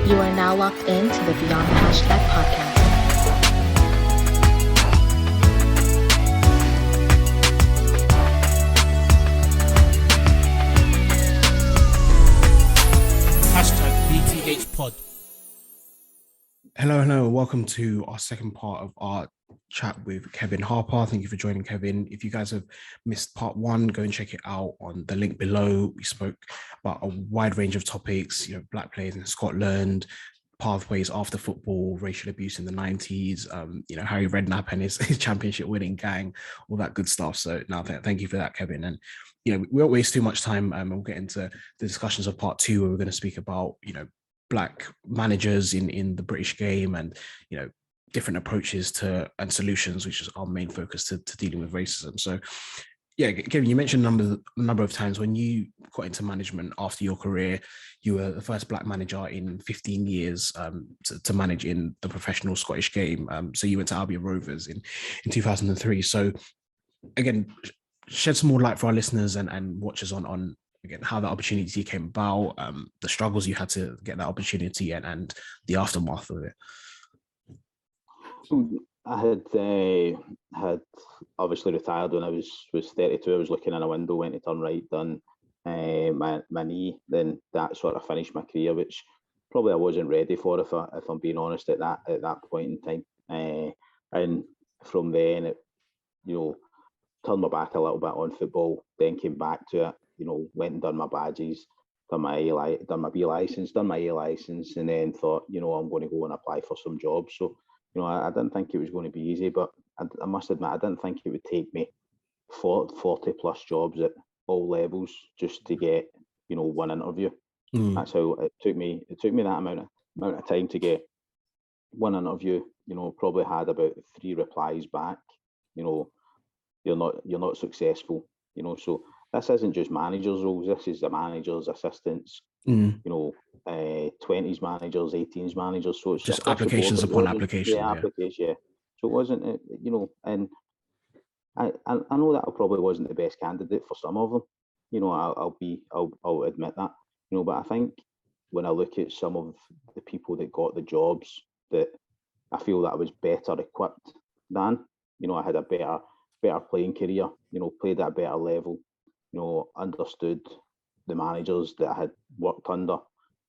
You are now locked into the Beyond Hashtag podcast. #BTHPOD. Hello. Welcome to our second part of our chat with Kevin Harper. Thank you for joining, Kevin. If you guys have missed part one, go and check it out on the link below. We spoke about a wide range of topics, black players in Scotland, pathways after football, racial abuse in the 90s, Harry Redknapp and his championship winning gang, all that good stuff. So now thank you for that, Kevin. And we won't waste too much time, and we'll get into the discussions of part two, where we're going to speak about black managers in the British game, and different approaches to and solutions, which is our main focus to dealing with racism. So yeah, Kevin, you mentioned a number of times when you got into management after your career, you were the first black manager in 15 years to manage in the professional Scottish game. So you went to Albion Rovers in 2003. So again, shed some more light for our listeners and watchers on again, how that opportunity came about, the struggles you had to get that opportunity, and the aftermath of it. I had obviously retired when I was 32. I was looking in a window, went to turn right, done my knee. Then that sort of finished my career, which probably I wasn't ready for, if I'm being honest, at that point in time. And from then, it turned my back a little bit on football. Then came back to it. Went and done my badges, done my B license, done my A license, and then thought, I'm going to go and apply for some jobs. So, I didn't think it was going to be easy, but I must admit, I didn't think it would take me 40 plus jobs at all levels just to get, one interview. That's how it took me. It took me that amount of time to get one interview. Probably had about 3 replies back. You're not successful. So this isn't just managers' roles. This is the managers, assistants, 20s managers, 18s managers. So it's just applications upon applications. Yeah, applications. Yeah. So it wasn't, and I know that I probably wasn't the best candidate for some of them. I'll admit that. But I think when I look at some of the people that got the jobs, that I feel that I was better equipped than. I had a better playing career. Played at a better level. Understood the managers that I had worked under,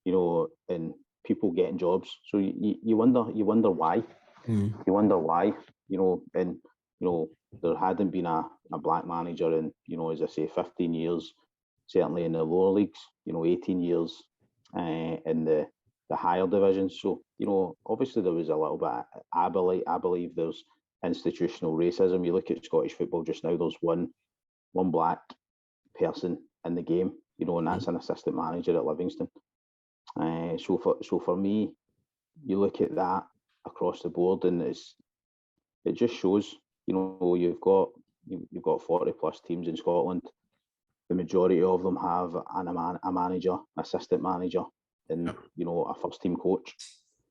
and people getting jobs. So you wonder why. You wonder why, and there hadn't been a black manager in, as I say, 15 years, certainly in the lower leagues, 18 years in the higher divisions. So, obviously there was a little bit, I believe there's institutional racism. You look at Scottish football just now, there's one black person in the game, and that's an assistant manager at Livingston. So for me, you look at that across the board, and it just shows, you've got 40 plus teams in Scotland. The majority of them have a manager, assistant manager, and a first team coach.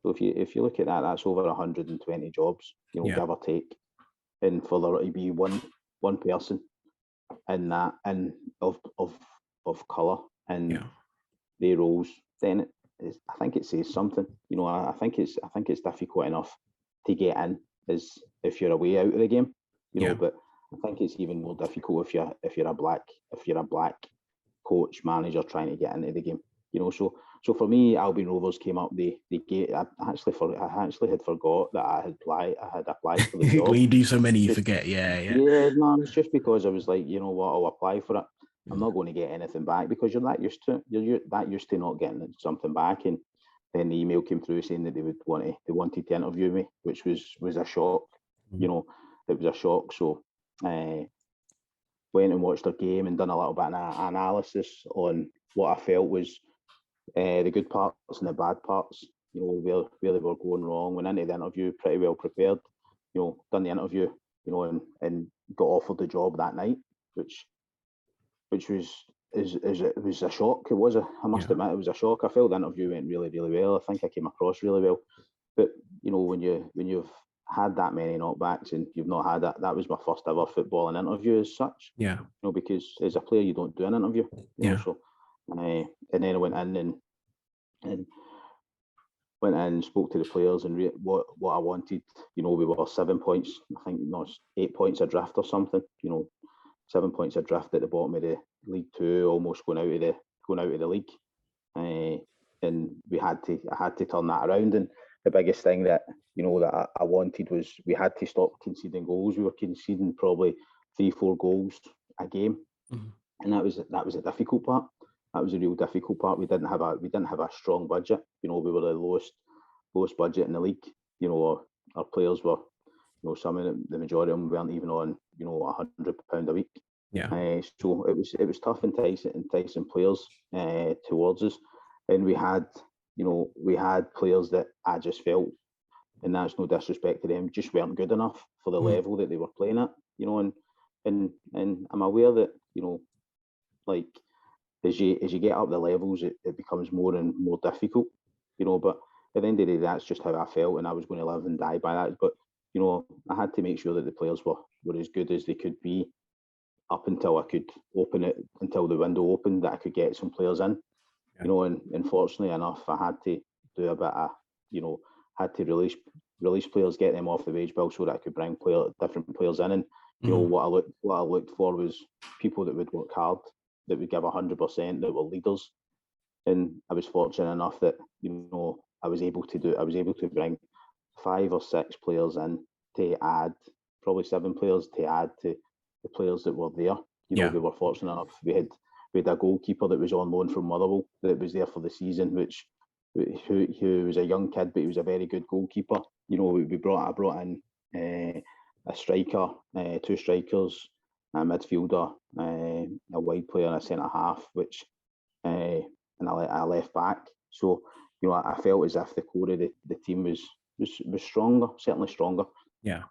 So if you look at that, that's over 120 jobs, give or take, and for there to be one person in that, and of colour and their roles, then I think it says something. I think it's difficult enough to get in as if you're away out of the game, but I think it's even more difficult if you're a black coach, manager trying to get into the game. So for me, Albion Rovers came up. They I actually had forgot that I had applied for the job. When you do so many, you forget. Yeah. Yeah, no, it's just because I was like, I'll apply for it. I'm not going to get anything back, because you're that used to not getting something back. And then the email came through saying that they wanted to interview me, which was a shock. It was a shock. So went and watched their game and done a little bit of analysis on what I felt was the good parts and the bad parts, where they were going wrong. Went into the interview pretty well prepared, done the interview, and got offered the job that night, which was a shock. I must admit, it was a shock. I felt the interview went really, really well. I think I came across really well. But when you've had that many knockbacks and you've not had that was my first ever footballing interview as such. Yeah. Because as a player you don't do an interview. Yeah. So and then I went in and went in, spoke to the players, and what I wanted. We were 7 points, I think, 8 points adrift or something. 7 points adrift at the bottom of the League Two, almost going out of the league. And I had to turn that around. And the biggest thing that that I wanted was we had to stop conceding goals. We were conceding probably 3-4 goals a game, and that was a difficult part. That was a real difficult part. We didn't have a strong budget. We were the lowest budget in the league. Our players were, some of them, the majority of them weren't even on £100 a week. Yeah. So it was tough enticing players towards us, and we had players that I just felt, and that's no disrespect to them, just weren't good enough for the level that they were playing at. And I'm aware that like as you get up the levels, it becomes more and more difficult. But at the end of the day, that's just how I felt, and I was going to live and die by that. But I had to make sure that the players were as good as they could be up until I could open it, until the window opened, that I could get some players in. And fortunately enough, I had to do a bit of, had to release players, get them off the wage bill so that I could bring different players in. And what I looked for was people that would work hard, that would give 100%, that were leaders. And I was fortunate enough that I was able to bring 5 or 6 players in to add, probably 7 players to add to the players that were there. We were fortunate enough. We had a goalkeeper that was on loan from Motherwell that was there for the season, who was a young kid, but he was a very good goalkeeper. I brought in a striker, 2 strikers, a midfielder, a wide player, and a centre half, and a left back. So I felt as if the core of the team was stronger, certainly stronger. Yeah.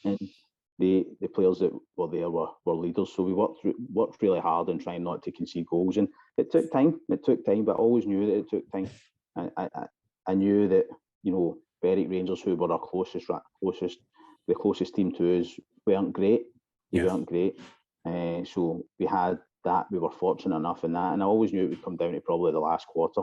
And the players that were there were leaders. So we worked really hard in trying not to concede goals, and it took time. But I always knew that it took time. I knew that Berwick Rangers, who were our the closest team to us, weren't great. They weren't great. So we had that. We were fortunate enough in that, and I always knew it would come down to probably the last quarter.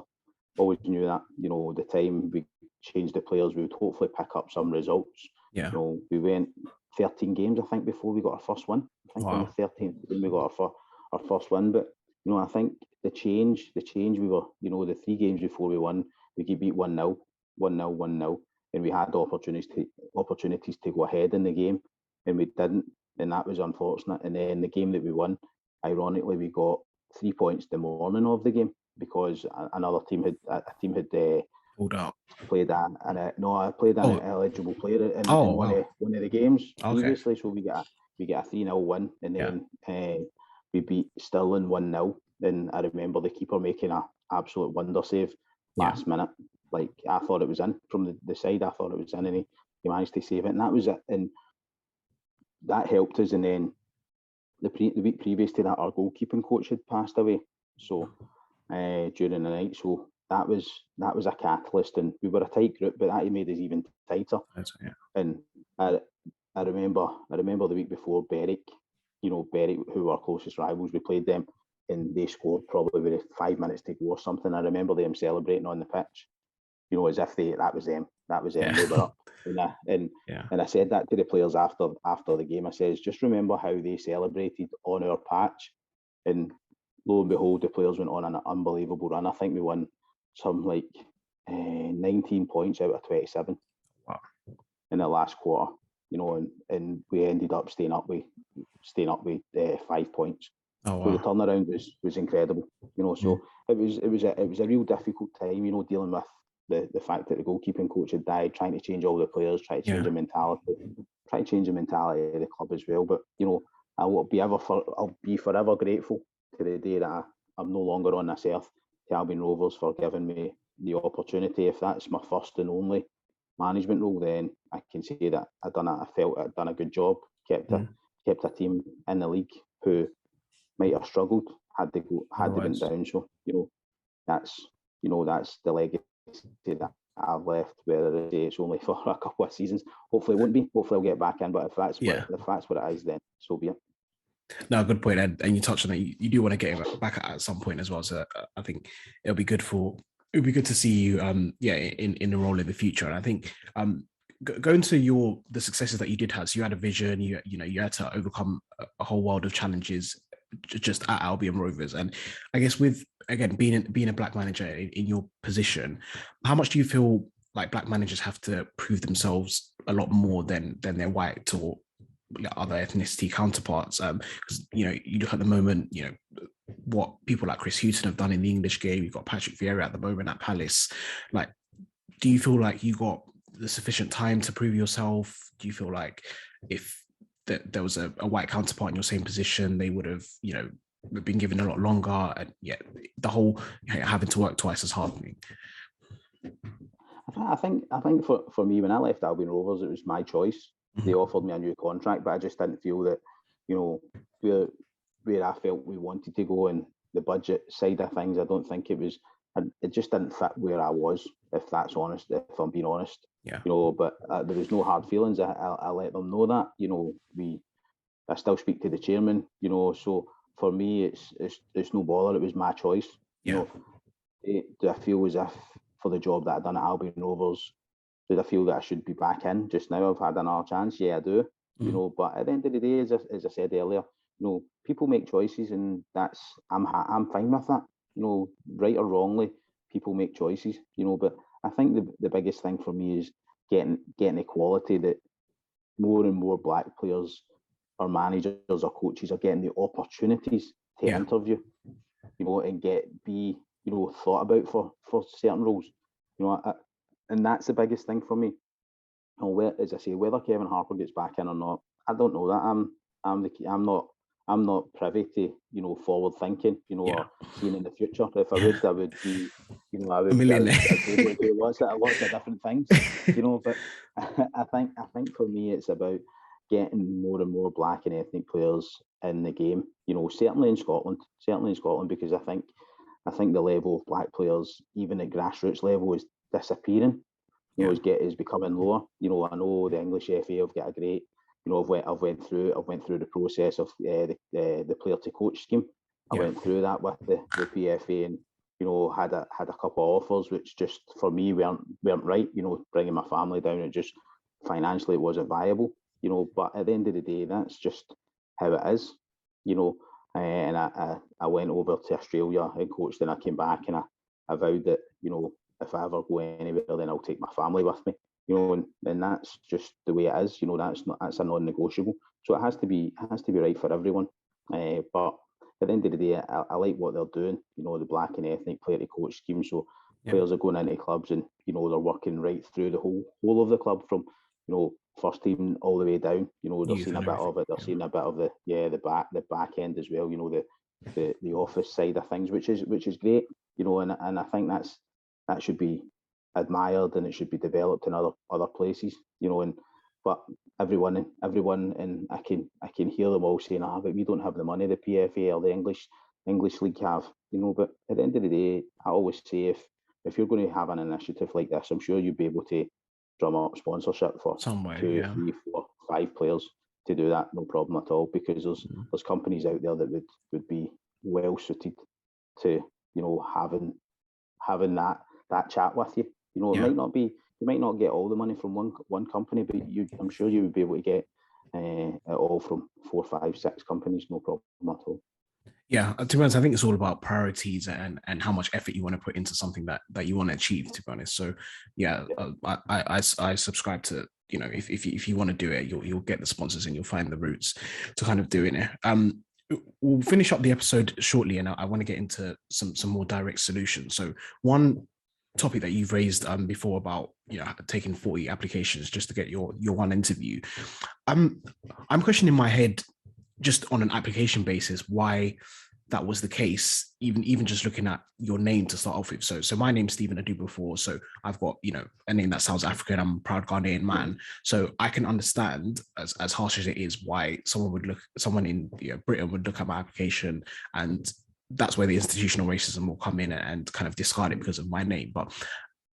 Always knew that. The time we changed the players, we would hopefully pick up some results. Yeah. We went 13 games, I think, before we got our first win. I think on the 13th game we got our first win. But I think the change we were, the 3 games before we won, we could beat 1-0, 1-0, and we had opportunities to go ahead in the game, and we didn't, and that was unfortunate. And then the game that we won, ironically, we got 3 points the morning of the game because another team had pulled up. Played an eligible player in one of the games previously. So we get a 3-0 win, and then we beat Stirling 1-0. And I remember the keeper making an absolute wonder save last minute. Like, I thought it was in from the side. I thought it was in, and he managed to save it, and that was it. And that helped us. And then the week previous to that, our goalkeeping coach had passed away. So during the night, so that was a catalyst, and we were a tight group, but that made us even tighter. And I remember the week before, Berwick, who were our closest rivals, we played them, and they scored probably with 5 minutes to go or something. I remember them celebrating on the pitch, as if that was them. They were up. And I said that to the players after the game. I says, just remember how they celebrated on our patch. And lo and behold, the players went on an unbelievable run. I think we won some 19 points out of 27 in the last quarter, and we ended up staying up with 5 points. So the turnaround was incredible, So it was a real difficult time, dealing with the fact that the goalkeeping coach had died, trying to change all the players, trying to change the mentality, of the club as well. But I'll be forever grateful to the day that I'm no longer on this earth, to Albion Rovers for giving me the opportunity. If that's my first and only management role, then I can say that I felt I'd done a good job, kept a team in the league who might have struggled had they went down. So that's the legacy that I've left. Whether it's only for a couple of seasons, hopefully it won't be. Hopefully I'll get back in. But if that's what it is, then so be it. No, good point, Ed. And you touched on that. You do want to get him back at some point as well. So I think it'll be good for would be good to see you, in a role in the future. And I think going to the successes that you did have. So you had a vision. You had to overcome a whole world of challenges just at Albion Rovers. And I guess with again being a black manager in your position, how much do you feel like black managers have to prove themselves a lot more than their white or other ethnicity counterparts? Because you look at the moment, what people like Chris Hughton have done in the English game. You've got Patrick Vieira at the moment at Palace. Like, do you feel like you got the sufficient time to prove yourself? Do you feel like if there was a white counterpart in your same position, they would have, been given a lot longer? And the whole having to work twice as hard thing. I think for me, when I left Albion Rovers, it was my choice. They offered me a new contract, but I just didn't feel that, where I felt we wanted to go and the budget side of things, I don't think it just didn't fit where I was, if I'm being honest. Yeah. But there was no hard feelings. I let them know that, I still speak to the chairman, so for me, it's no bother. It was my choice. Yeah. Do I feel as if for the job that I've done at Albion Rovers, did I feel that I should be back in just now? I've had another chance. Yeah, I do. But at the end of the day, as I said earlier, people make choices, and I'm fine with that. Right or wrongly, people make choices. But I think the biggest thing for me is getting equality, that more and more black players or managers or coaches are getting the opportunities to interview, and be thought about for certain roles. And that's the biggest thing for me. As I say, whether Kevin Harper gets back in or not, I don't know that. I'm not privy to forward thinking, or seeing in the future. If I would be, I would do lots of different things, But I think for me, it's about getting more and more black and ethnic players in the game. Certainly in Scotland, because I think the level of black players, even at grassroots level, is disappearing. Is becoming lower. I know the English FA have got a great. I've went through the process of the player to coach scheme. I went through that with the PFA, and had a couple of offers which just for me weren't right. Bringing my family down, it just financially it wasn't viable. But at the end of the day, that's just how it is. And I went over to Australia and coached, and I came back and I vowed that if I ever go anywhere, then I'll take my family with me. And that's just the way it is. That's a non-negotiable. So it has to be right for everyone. But at the end of the day, I like what they're doing. The black and ethnic player to coach scheme. So players are going into clubs, and they're working right through the whole of the club, from first team all the way down. They're seeing a bit of it. They're seeing a bit of the back end as well. The office side of things, which is great. And I think that should be admired, and it should be developed in other places. But everyone, and I can hear them all saying, but we don't have the money the PFA or the English league have. But at the end of the day, I always say, if you're going to have an initiative like this, I'm sure you'll be able to drum up sponsorship for 2, 3, 4, 5 players to do that, no problem at all, because there's companies out there that would be well suited to having that chat with you. It might not be, you might not get all the money from one company, but I'm sure you would be able to get it all from 4, 5, 6 companies, no problem at all. Yeah, to be honest, I think it's all about priorities and how much effort you want to put into something that you want to achieve, to be honest. So I subscribe to, if you want to do it, you'll get the sponsors and you'll find the routes to kind of doing it. We'll finish up the episode shortly, and I want to get into some more direct solutions. So one topic that you've raised before about taking 40 applications just to get your one interview. I'm questioning in my head, just on an application basis, why that was the case, even just looking at your name to start off with. So my name's Stephen Adubafor, so I've got a name that sounds African. I'm a proud Ghanaian man, so I can understand, as harsh as it is, why someone in Britain would look at my application, and that's where the institutional racism will come in and kind of discard it because of my name. But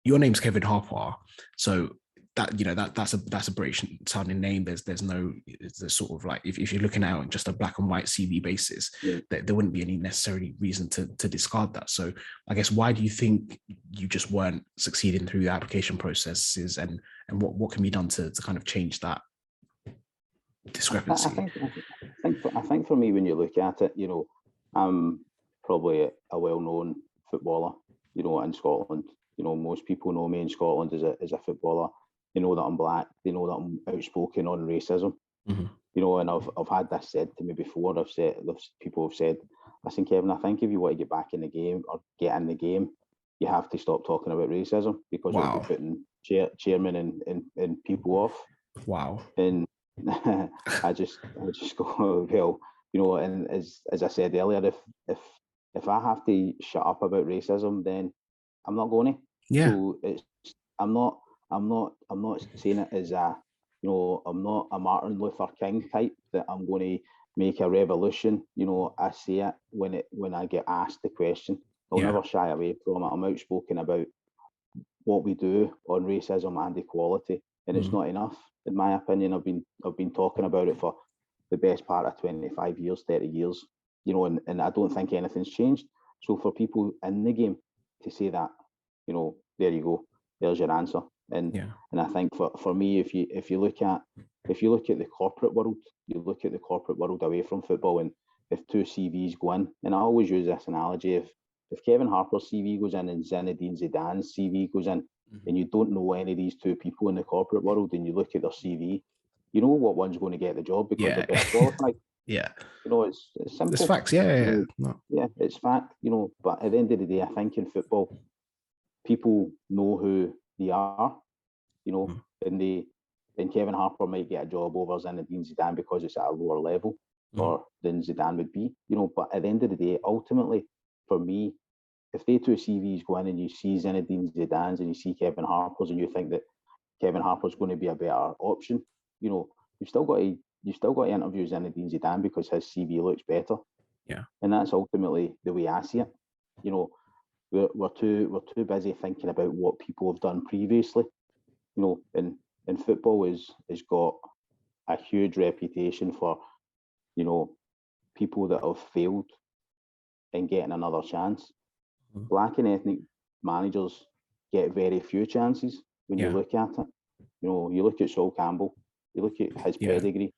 your name's Kevin Harper, so that's a British sounding name. There's sort of like, if you're looking at just a black and white CV basis, there wouldn't be any necessary reason to discard that. So I guess, why do you think you just weren't succeeding through the application processes, and what can be done to kind of change that discrepancy? I think for me, when you look at it, I'm probably a well-known footballer, in Scotland. Most people know me in Scotland as a footballer. They know that I'm black. They know that I'm outspoken on racism. Mm-hmm. And I've had this said to me before. People have said, listen, Kevin, I think if you want to get back in the game or get in the game, you have to stop talking about racism, because Wow. it'll be putting chairmen and people off. Wow. And I just go, well, and as I said earlier, if I have to shut up about racism, then I'm not going to. Yeah. So I'm not saying it as I'm not a Martin Luther King type that I'm going to make a revolution. I say it when I get asked the question. I'll never shy away from it. I'm outspoken about what we do on racism and equality, and it's not enough, in my opinion. I've been talking about it for the best part of 25 years, 30 years, and I don't think anything's changed. So for people in the game to say that, there you go, there's your answer. And I think for me, if you look at the corporate world, you look at the corporate world away from football, and if two CVs go in, and I always use this analogy, if Kevin Harper's CV goes in and Zinedine Zidane's CV goes in, and you don't know any of these two people in the corporate world, and you look at their CV, you know what one's going to get the job because they're better qualified. It's simple. It's facts. Yeah, it's fact. But at the end of the day, I think in football, people know who they are. And Kevin Harper might get a job over Zinedine Zidane because it's at a lower level, or than Zidane would be. But at the end of the day, ultimately, for me, if they two CVs go in and you see Zinedine Zidane's and you see Kevin Harper's, and you think that Kevin Harper's going to be a better option, you've still got to interview Zinedine Zidane because his CV looks better. Yeah. And that's ultimately the way I see it. We're too busy thinking about what people have done previously. And football has got a huge reputation for, people that have failed in getting another chance. Black and ethnic managers get very few chances when you look at it. You look at Sol Campbell, you look at his pedigree,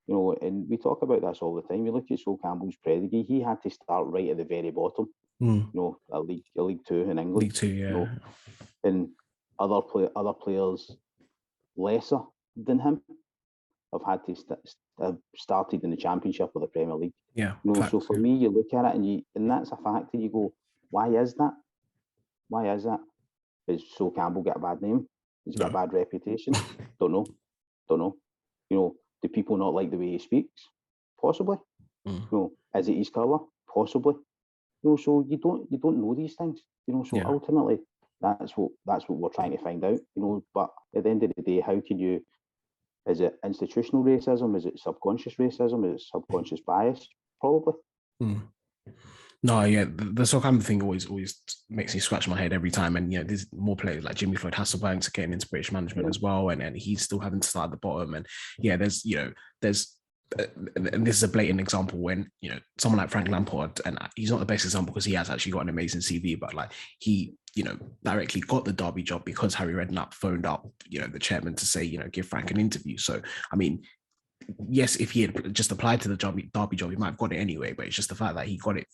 and we talk about this all the time. You look at Sol Campbell's pedigree, he had to start right at the very bottom, a League Two in England. League Two, and other players lesser than him have had to have started in the Championship or the Premier League. So for me, you look at it and that's a fact, and you go, why is that? Why is that? Has Sol Campbell got a bad name? He's got a bad reputation? Don't know. Do people not like the way he speaks? Possibly. Is it his colour? Possibly. So you don't know these things. So ultimately, that's what we're trying to find out. But at the end of the day, how can you? Is it institutional racism? Is it subconscious racism? Is it subconscious bias? Probably. No, the Southampton thing always makes me scratch my head every time. And there's more players like Jimmy Floyd Hasselbank getting into British management as well, and he's still having to start at the bottom. And there's and this is a blatant example when someone like Frank Lampard, and he's not the best example because he has actually got an amazing CV, but like he directly got the Derby job because Harry Redknapp phoned up the chairman to say give Frank an interview. So I mean, yes, if he had just applied to the Derby job, he might have got it anyway. But it's just the fact that he got it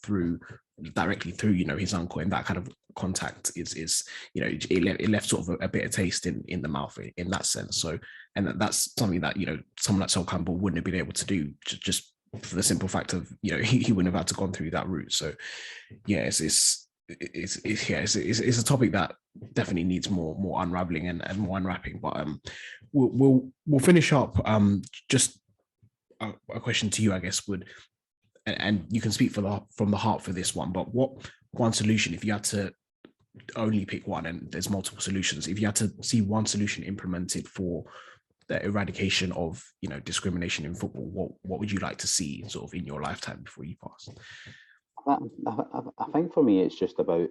directly through his uncle, and that kind of contact is it left sort of a bitter taste in the mouth in that sense. So, and that's something that someone like Sol Campbell wouldn't have been able to do just for the simple fact of he wouldn't have had to gone through that route. So yeah, it's a topic that definitely needs more unraveling and more unwrapping. But we'll finish up. Just a question to you, I guess, and you can speak from the heart for this one. But what one solution, if you had to only pick one, and there's multiple solutions, if you had to see one solution implemented for the eradication of discrimination in football, what would you like to see sort of in your lifetime before you pass? I think for me, it's just about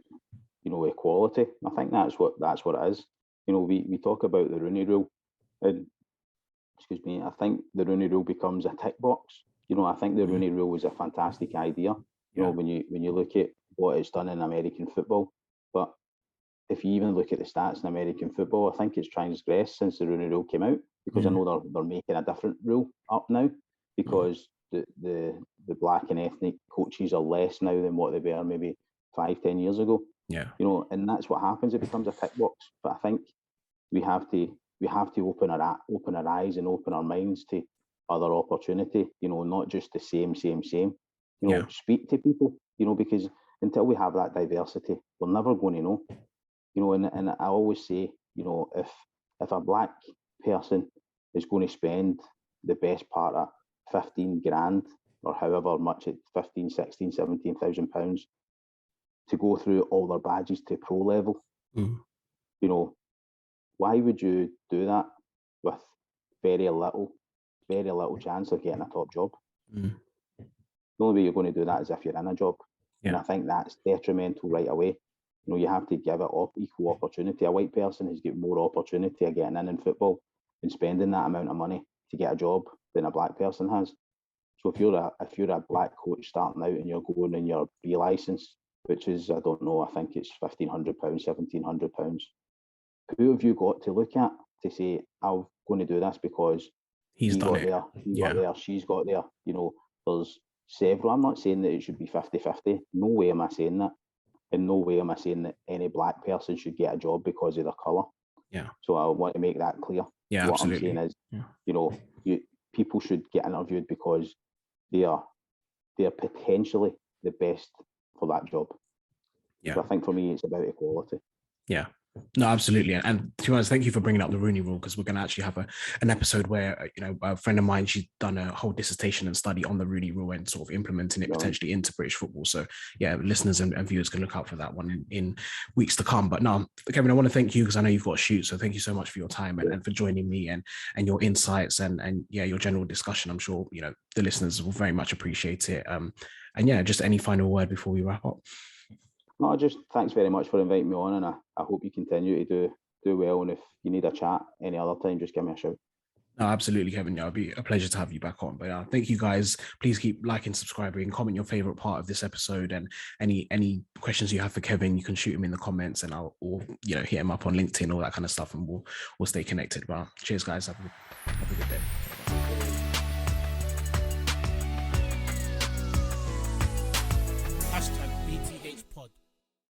equality. I think that's what it is. We talk about the Rooney Rule, and I think the Rooney Rule becomes a tick box. I think the Rooney Rule is a fantastic idea. When you look at what it's done in American football, but if you even look at the stats in American football, I think it's transgressed since the Rooney Rule came out, because I know they're making a different rule up now, because the black and ethnic coaches are less now than what they were maybe 5-10 years ago. Yeah. You know, and that's what happens. It becomes a tick box. But I think we have to open our eyes and open our minds to other opportunity. You know, not just the same. You know, speak to people. You know, because until we have that diversity, we're never going to know. You know, and I always say, you know, if a black person is going to spend the best part of 15 grand or however much, it 15, 16, 17,000 pounds to go through all their badges to pro level, you know, why would you do that with very little chance of getting a top job? The only way you're going to do that is if you're in a job. And I think that's detrimental right away. You know, you have to give it equal opportunity. A white person has got more opportunity of getting in football and spending that amount of money to get a job than a black person has. So if you're a black coach starting out and you're going in your B license, which is, I don't know, I think it's £1,500, £1,700, who have you got to look at to say, I'm going to do this because he's done got it. There, he got there, she's got there. You know, there's several. I'm not saying that it should be 50-50. No way am I saying that. In no way am I saying that any black person should get a job because of their colour. Yeah. So I want to make that clear. Yeah, what absolutely. I'm saying is, you know, people should get interviewed because they are potentially the best for that job. Yeah. So I think for me, it's about equality. Yeah. No, absolutely. And to be honest, thank you for bringing up the Rooney Rule, because we're going to actually have an episode where, you know, a friend of mine, she's done a whole dissertation and study on the Rooney Rule and sort of implementing it potentially into British football. So yeah, listeners and viewers can look out for that one in weeks to come. But no, Kevin, I want to thank you because I know you've got to shoot. So thank you so much for your time and for joining me and your insights and your general discussion. I'm sure, you know, the listeners will very much appreciate it. And yeah, just any final word before we wrap up. No, just thanks very much for inviting me on, and I hope you continue to do well. And if you need a chat any other time, just give me a shout. No, absolutely, Kevin. Yeah, it'll be a pleasure to have you back on. But thank you guys. Please keep liking, subscribing, comment your favorite part of this episode, and any questions you have for Kevin, you can shoot him in the comments, and I'll hit him up on LinkedIn, all that kind of stuff, and we'll stay connected. But cheers, guys. Have a good day.